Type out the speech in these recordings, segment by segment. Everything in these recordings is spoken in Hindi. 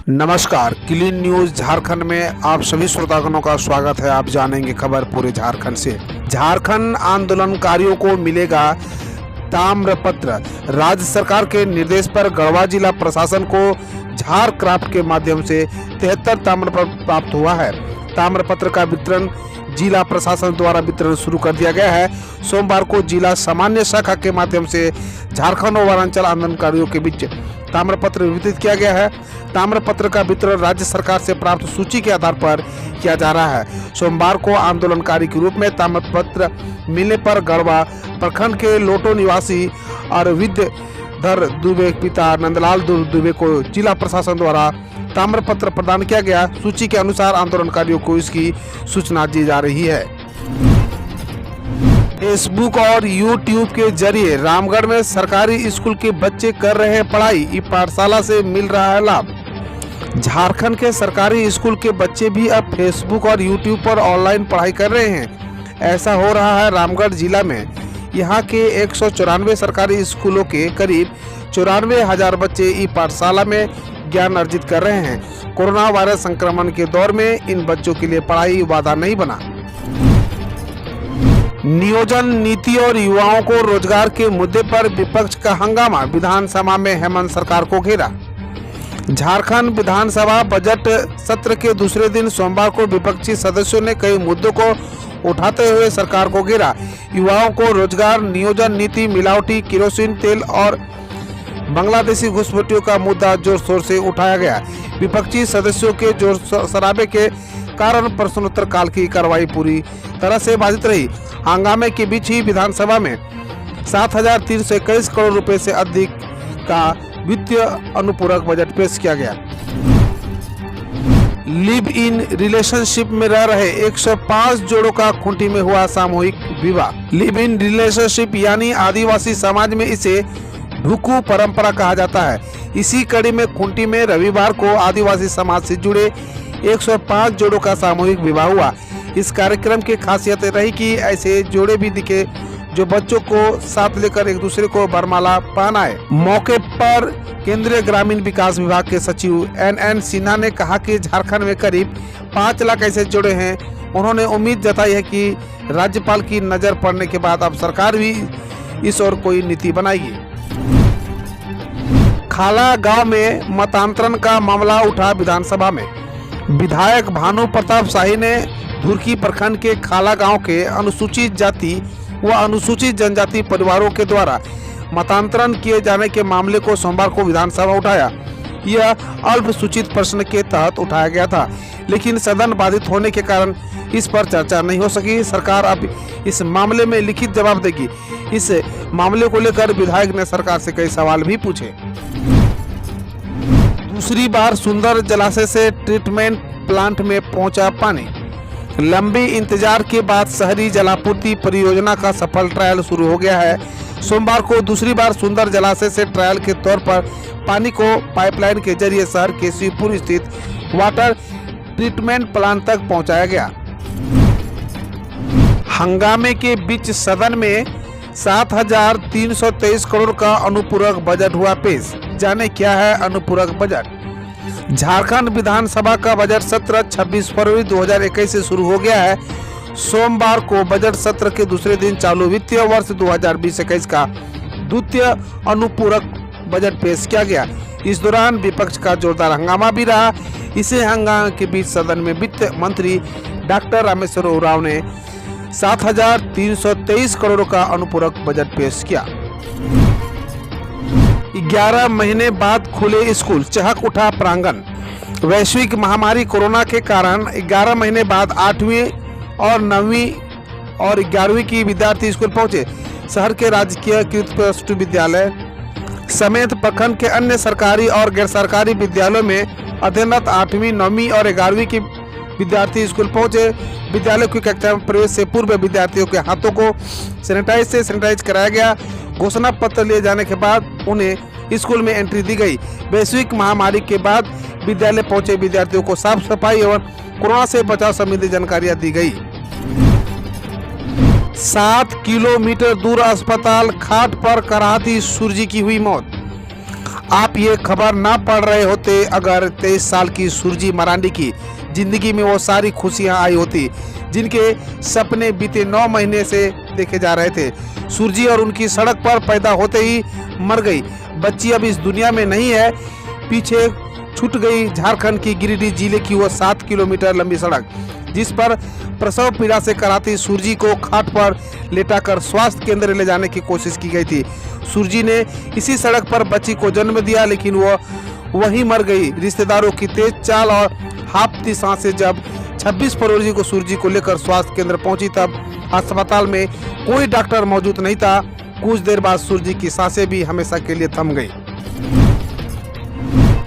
नमस्कार, क्लीन न्यूज झारखंड में आप सभी श्रोतागणों का स्वागत है। आप जानेंगे खबर पूरे झारखंड से। झारखंड आंदोलनकारियों को मिलेगा ताम्रपत्र। राज्य सरकार के निर्देश पर गढ़वा जिला प्रशासन को झार क्राफ्ट के माध्यम से 73 ताम्रपत्र प्राप्त हुआ है। ताम्रपत्र का वितरण जिला प्रशासन द्वारा वितरण शुरू कर दिया गया है। सोमवार को जिला सामान्य शाखा के माध्यम से झारखंड और वनांचल आंदोलनकारियों के बीच ताम्रपत्र वितरित किया गया है। ताम्रपत्र का वितरण राज्य सरकार से प्राप्त सूची के आधार पर किया जा रहा है। सोमवार को आंदोलनकारी के रूप में ताम्रपत्र मिलने पर गढ़वा प्रखंड के लोटो निवासी और विद्याधर दुबे पिता नंदलाल दुबे को जिला प्रशासन द्वारा ताम्रपत्र प्रदान किया गया। सूची के अनुसार आंदोलनकारियों को इसकी सूचना दी जा रही है। फेसबुक और यूट्यूब के जरिए रामगढ़ में सरकारी स्कूल के बच्चे कर रहे हैं पढ़ाई। ई पाठशाला से मिल रहा है लाभ। झारखंड के सरकारी स्कूल के बच्चे भी अब फेसबुक और यूट्यूब पर ऑनलाइन पढ़ाई कर रहे हैं। ऐसा हो रहा है रामगढ़ जिला में। यहाँ के 194 सरकारी स्कूलों के करीब 94,000 बच्चे ई पाठशाला में ज्ञान अर्जित कर रहे हैं। कोरोना वायरस संक्रमण के दौर में इन बच्चों के लिए पढ़ाई बाधा नहीं बना। नियोजन नीति और युवाओं को रोजगार के मुद्दे पर विपक्ष का हंगामा। विधानसभा में हेमंत सरकार को घेरा। झारखंड विधानसभा बजट सत्र के दूसरे दिन सोमवार को विपक्षी सदस्यों ने कई मुद्दों को उठाते हुए सरकार को घेरा। युवाओं को रोजगार, नियोजन नीति, मिलावटी केरोसिन तेल और बांग्लादेशी घुसपैठियों का मुद्दा जोर शोर से उठाया गया। विपक्षी सदस्यों के जोर शराबे के कारण प्रश्नोत्तर काल की कार्रवाई पूरी तरह से बाधित रही। हंगामे के बीच ही विधानसभा में 7,321 करोड़ रुपए से अधिक का वित्तीय अनुपूरक बजट पेश किया गया। लिव इन रिलेशनशिप में रह रहे 105 जोड़ों का खूंटी में हुआ सामूहिक विवाह। लिव इन रिलेशनशिप यानी आदिवासी समाज में इसे ढुकू परंपरा कहा जाता है। इसी कड़ी में खूंटी में रविवार को आदिवासी समाज से जुड़े 105 जोड़ों का सामूहिक विवाह हुआ। इस कार्यक्रम की खासियत रही कि ऐसे जोड़े भी दिखे जो बच्चों को साथ लेकर एक दूसरे को वरमाला पहनाए। मौके पर केंद्रीय ग्रामीण विकास विभाग के सचिव NN सिन्हा ने कहा कि झारखंड में करीब 5 लाख ऐसे जोड़े हैं। उन्होंने उम्मीद जताई है कि राज्यपाल की नजर पड़ने के बाद अब सरकार भी इस ओर कोई नीति बनाएगी। खाला गांव में मतांतरण का मामला उठा विधानसभा में। विधायक भानु प्रताप शाही ने धुरकी प्रखंड के खाला गांव के अनुसूचित जाति व अनुसूचित जनजाति परिवारों के द्वारा मतांतरण किए जाने के मामले को सोमवार को विधानसभा उठाया। यह अल्पसूचित प्रश्न के तहत उठाया गया था, लेकिन सदन बाधित होने के कारण इस पर चर्चा नहीं हो सकी। सरकार अब इस मामले में लिखित जवाब देगी। इस मामले को लेकर विधायक ने सरकार से कई सवाल भी पूछे। दूसरी बार सुंदर जलाशय से ट्रीटमेंट प्लांट में पहुंचा पानी। लंबे इंतजार के बाद शहरी जलापूर्ति परियोजना का सफल ट्रायल शुरू हो गया है। सोमवार को दूसरी बार सुंदर जलाशय से ट्रायल के तौर पर पानी को पाइपलाइन के जरिए शहर के शिवपुर स्थित वाटर ट्रीटमेंट प्लांट तक पहुंचाया गया। हंगामे के बीच सदन में 7,323 करोड़ का अनुपूरक बजट हुआ पेश। जाने क्या है अनुपूरक बजट। झारखंड विधानसभा का बजट सत्र 26 फरवरी 2021 से शुरू हो गया है। सोमवार को बजट सत्र के दूसरे दिन चालू वित्तीय वर्ष 2020-21 का द्वितीय अनुपूरक बजट पेश किया गया। इस दौरान विपक्ष का जोरदार हंगामा भी रहा। इसी हंगामे के बीच सदन में वित्त मंत्री डॉक्टर रामेश्वर उरांव ने 7,323 करोड़ का अनुपूरक बजट पेश किया। 11 महीने बाद खुले स्कूल, चहक उठा प्रांगण। वैश्विक महामारी कोरोना के कारण 11 महीने बाद 8वीं और 9वीं और 11वीं की विद्यार्थी स्कूल पहुंचे। शहर के राजकीय कृत +2 विद्यालय समेत प्रखंड के अन्य सरकारी और गैर सरकारी विद्यालयों में अध्ययनरत 8वीं, 9वीं और 11वीं की विद्यार्थी स्कूल पहुंचे। विद्यालय की कक्षा में प्रवेश से पूर्व विद्यार्थियों के हाथों को सैनिटाइज कराया गया। घोषणा पत्र लिए जाने के बाद उन्हें स्कूल में एंट्री दी गई। वैश्विक महामारी के बाद विद्यालय पहुंचे विद्यार्थियों को साफ सफाई और कोरोना से बचाव संबंधी जानकारियां दी गई। 7 किलोमीटर दूर अस्पताल खाट पर कराहती सूर्य की हुई मौत। आप ये खबर ना पढ़ रहे होते अगर 23 साल की सुरजी मरांडी की जिंदगी में वो सारी खुशियां आई होती जिनके सपने बीते 9 महीने से देखे जा रहे थे। सुरजी और उनकी सड़क पर पैदा होते ही मर गई बच्ची अब इस दुनिया में नहीं है। पीछे छूट गई झारखंड की गिरिडीह जिले की वो 7 किलोमीटर लंबी सड़क जिस पर प्रसव पीड़ा से कराती सुरजी को खाट पर लेटाकर स्वास्थ्य केंद्र ले जाने की कोशिश की गई थी। सुरजी ने इसी सड़क पर बच्ची को जन्म दिया लेकिन वो वहीं मर गई। रिश्तेदारों की तेज चाल और हांफती सांसें जब 26 फरवरी को सुरजी को लेकर स्वास्थ्य केंद्र पहुंची तब अस्पताल में कोई डॉक्टर मौजूद नहीं था। कुछ देर बाद सुरजी की सांसें भी हमेशा के लिए थम गई।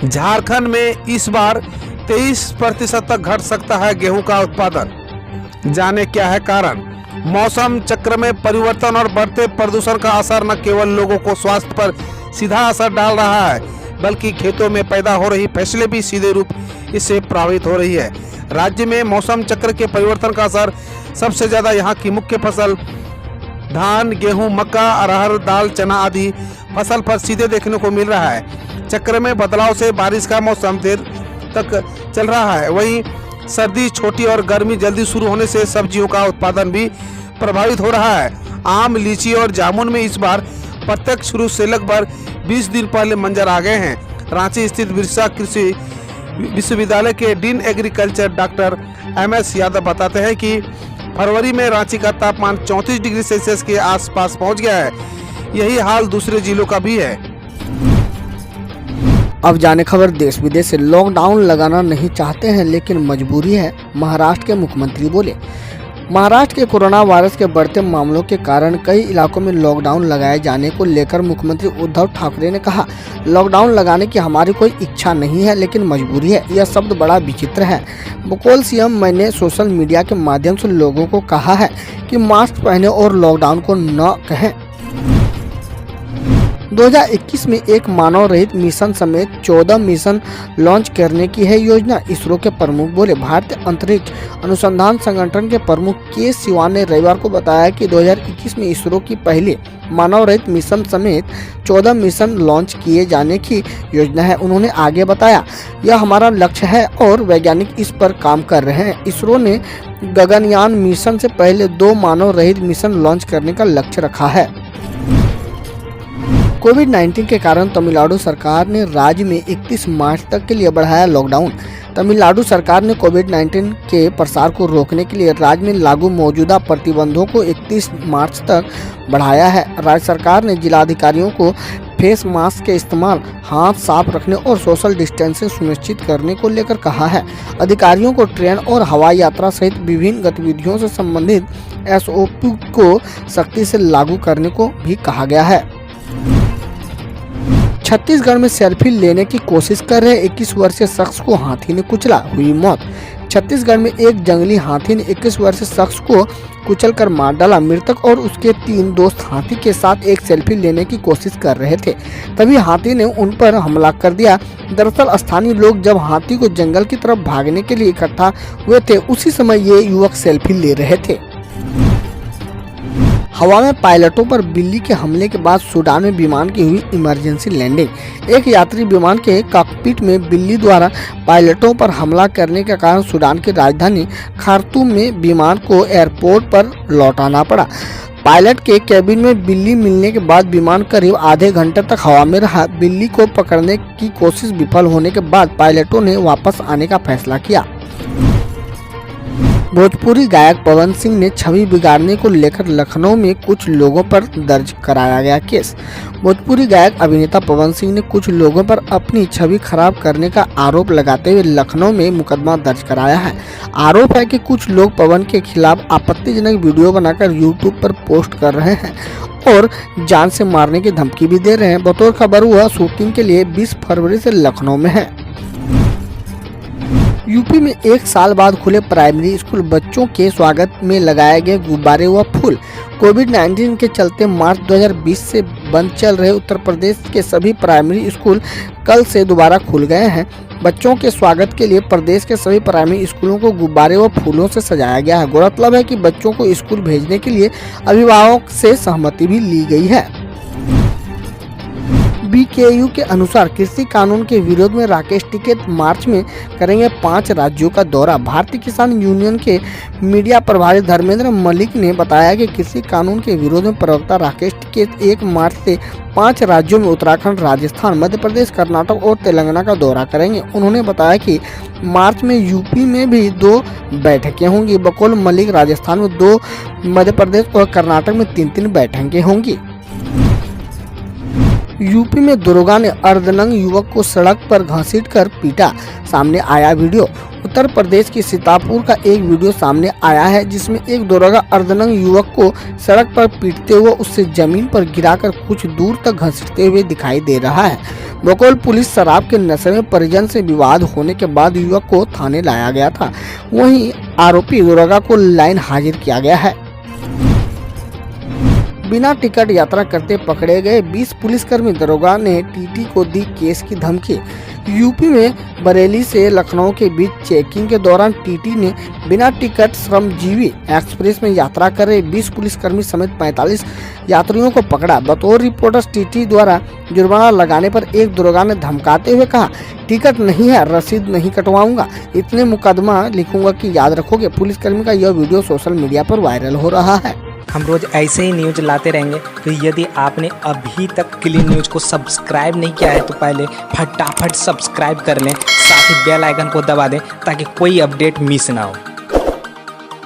झारखंड में इस बार 23% तक घट सकता है गेहूं का उत्पादन। जाने क्या है कारण। मौसम चक्र में परिवर्तन और बढ़ते प्रदूषण का असर न केवल लोगों को स्वास्थ्य पर सीधा असर डाल रहा है बल्कि खेतों में पैदा हो रही फसलें भी सीधे रूप इससे प्रभावित हो रही है। राज्य में मौसम चक्र के परिवर्तन का असर सबसे ज्यादा यहाँ की मुख्य फसल धान, गेहूं, मक्का, अरहर, दाल, चना आदि फसल पर सीधे देखने को मिल रहा है। चक्र में बदलाव से बारिश का मौसम देर तक चल रहा है। वहीं सर्दी छोटी और गर्मी जल्दी शुरू होने से सब्जियों का उत्पादन भी प्रभावित हो रहा है। आम, लीची और जामुन में इस बार प्रत्यक्ष शुरू से लगभग 20 दिन पहले मंजर आ गए हैं। रांची स्थित बिरसा कृषि विश्वविद्यालय के dean agriculture doctor MS Yadav बताते हैं कि फरवरी में रांची का तापमान 34 डिग्री सेल्सियस के आसपास पहुंच गया है। यही हाल दूसरे जिलों का भी है। अब जाने खबर देश विदेश से। लॉकडाउन लगाना नहीं चाहते हैं लेकिन मजबूरी है, महाराष्ट्र के मुख्यमंत्री बोले। महाराष्ट्र के कोरोना वायरस के बढ़ते मामलों के कारण कई इलाकों में लॉकडाउन लगाए जाने को लेकर मुख्यमंत्री उद्धव ठाकरे ने कहा, लॉकडाउन लगाने की हमारी कोई इच्छा नहीं है लेकिन मजबूरी है। यह शब्द बड़ा विचित्र है। बकौल सीएम मैंने सोशल मीडिया के माध्यम से लोगों को कहा है कि मास्क पहने और लॉकडाउन को न कहें। 2021 में एक मानव रहित मिशन समेत 14 मिशन लॉन्च करने की है योजना, इसरो के प्रमुख बोले। भारतीय अंतरिक्ष अनुसंधान संगठन के प्रमुख के सिवान ने रविवार को बताया कि 2021 में इसरो की पहली मानव रहित मिशन समेत 14 मिशन लॉन्च किए जाने की योजना है। उन्होंने आगे बताया, यह हमारा लक्ष्य है और वैज्ञानिक इस पर काम कर रहे हैं। इसरो ने गगनयान मिशन से पहले 2 मानव रहित मिशन लॉन्च करने का लक्ष्य रखा है। कोविड-19 के कारण तमिलनाडु सरकार ने राज्य में 31 मार्च तक के लिए बढ़ाया लॉकडाउन। तमिलनाडु सरकार ने कोविड-19 के प्रसार को रोकने के लिए राज्य में लागू मौजूदा प्रतिबंधों को 31 मार्च तक बढ़ाया है। राज्य सरकार ने जिलाधिकारियों को फेस मास्क के इस्तेमाल, हाथ साफ रखने और सोशल डिस्टेंसिंग सुनिश्चित करने को लेकर कहा है। अधिकारियों को ट्रेन और हवाई यात्रा सहित विभिन्न गतिविधियों से संबंधित SOP को सख्ती से लागू करने को भी कहा गया है। छत्तीसगढ़ में सेल्फी लेने की कोशिश कर रहे 21 वर्षीय शख्स को हाथी ने कुचला, हुई मौत। छत्तीसगढ़ में एक जंगली हाथी ने 21 वर्षीय शख्स को कुचलकर मार डाला। मृतक और उसके 3 दोस्त हाथी के साथ एक सेल्फी लेने की कोशिश कर रहे थे, तभी हाथी ने उन पर हमला कर दिया। दरअसल स्थानीय लोग जब हाथी को जंगल की तरफ भागने के लिए इकट्ठा हुए थे, उसी समय ये युवक सेल्फी ले रहे थे। हवा में पायलटों पर बिल्ली के हमले के बाद सूडान में विमान की हुई इमरजेंसी लैंडिंग। एक यात्री विमान के कॉकपिट में बिल्ली द्वारा पायलटों पर हमला करने के कारण सूडान की राजधानी खार्तूम में विमान को एयरपोर्ट पर लौटाना पड़ा। पायलट के कैबिन में बिल्ली मिलने के बाद विमान करीब आधे घंटे तक हवा में रहा। बिल्ली को पकड़ने की कोशिश विफल होने के बाद पायलटों ने वापस आने का फैसला किया। भोजपुरी गायक पवन सिंह ने छवि बिगाड़ने को लेकर लखनऊ में कुछ लोगों पर दर्ज कराया गया केस। भोजपुरी गायक अभिनेता पवन सिंह ने कुछ लोगों पर अपनी छवि खराब करने का आरोप लगाते हुए लखनऊ में मुकदमा दर्ज कराया है। आरोप है कि कुछ लोग पवन के खिलाफ आपत्तिजनक वीडियो बनाकर यूट्यूब पर पोस्ट कर रहे हैं और जान से मारने की धमकी भी दे रहे हैं। बतौर खबर वह शूटिंग के लिए 20 फरवरी से लखनऊ में है। यूपी में 1 साल बाद खुले प्राइमरी स्कूल, बच्चों के स्वागत में लगाए गए गुब्बारे व फूल। कोविड-19 के चलते मार्च 2020 से बंद चल रहे उत्तर प्रदेश के सभी प्राइमरी स्कूल कल से दोबारा खुल गए हैं। बच्चों के स्वागत के लिए प्रदेश के सभी प्राइमरी स्कूलों को गुब्बारे व फूलों से सजाया गया है। गौरतलब है कि बच्चों को स्कूल भेजने के लिए अभिभावक से सहमति भी ली गई है। बीकेयू के अनुसार कृषि कानून के विरोध में राकेश टिकैत मार्च में करेंगे 5 राज्यों का दौरा। भारतीय किसान यूनियन के मीडिया प्रभारी धर्मेंद्र मलिक ने बताया कि कृषि कानून के विरोध में प्रवक्ता राकेश टिकैत 1 मार्च से 5 राज्यों में उत्तराखंड, राजस्थान, मध्य प्रदेश, कर्नाटक और तेलंगाना का दौरा करेंगे। उन्होंने बताया कि मार्च में यूपी में भी 2 बैठकें होंगी। बकौल मलिक राजस्थान में 2, मध्य प्रदेश और कर्नाटक में 3-3 बैठकें होंगी। यूपी में दरोगा ने अर्धनग्न युवक को सड़क पर घसीटकर पीटा, सामने आया वीडियो। उत्तर प्रदेश के सीतापुर का एक वीडियो सामने आया है जिसमें एक दरोगा अर्धनग्न युवक को सड़क पर पीटते हुए उससे जमीन पर गिराकर कुछ दूर तक घसीटते हुए दिखाई दे रहा है। बकौल पुलिस शराब के नशे में परिजन से विवाद होने के बाद युवक को थाने लाया गया था। वहीं आरोपी दरोगा को लाइन हाजिर किया गया है। बिना टिकट यात्रा करते पकड़े गए 20 पुलिसकर्मी, दरोगा ने टीटी को दी केस की धमकी। यूपी में बरेली से लखनऊ के बीच चेकिंग के दौरान टीटी ने बिना टिकट श्रमजीवी एक्सप्रेस में यात्रा कर रहे 20 पुलिसकर्मी समेत 45 यात्रियों को पकड़ा। बतौर रिपोर्टर्स टीटी द्वारा जुर्माना लगाने पर एक दरोगा ने धमकाते हुए कहा, टिकट नहीं है, रसीद नहीं कटवाऊंगा, इतने मुकदमा लिखूंगा कि याद रखोगे। पुलिसकर्मी का यह वीडियो सोशल मीडिया पर वायरल हो रहा है। हम रोज ऐसे ही न्यूज लाते रहेंगे। तो यदि आपने अभी तक क्लीन न्यूज को सब्सक्राइब नहीं किया है तो पहले फटाफट सब्सक्राइब कर लें, साथ ही बेल आइकन को दबा दें ताकि कोई अपडेट मिस ना हो।